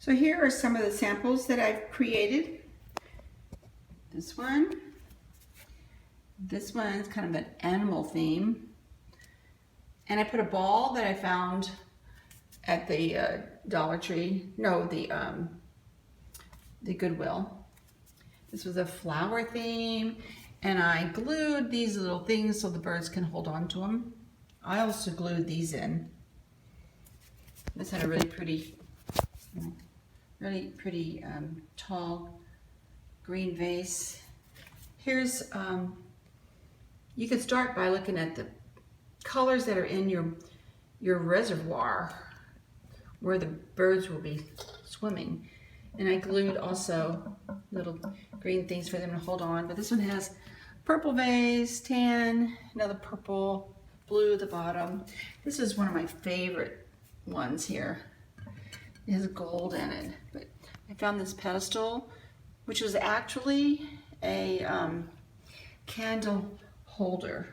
So here are some of the samples that I've created. This one's kind of an animal theme. And I put a ball that I found at the Dollar Tree, no, the Goodwill. This was a flower theme, and I glued these little things so the birds can hold on to them. I also glued these in. This had a really pretty tall green vase. Here's, you can start by looking at the colors that are in your reservoir where the birds will be swimming. And I glued also little green things for them to hold on. But this one has purple vase, tan, another purple, blue at the bottom. This is one of my favorite ones here. It has gold in it. But I found this pedestal, which was actually a candle holder.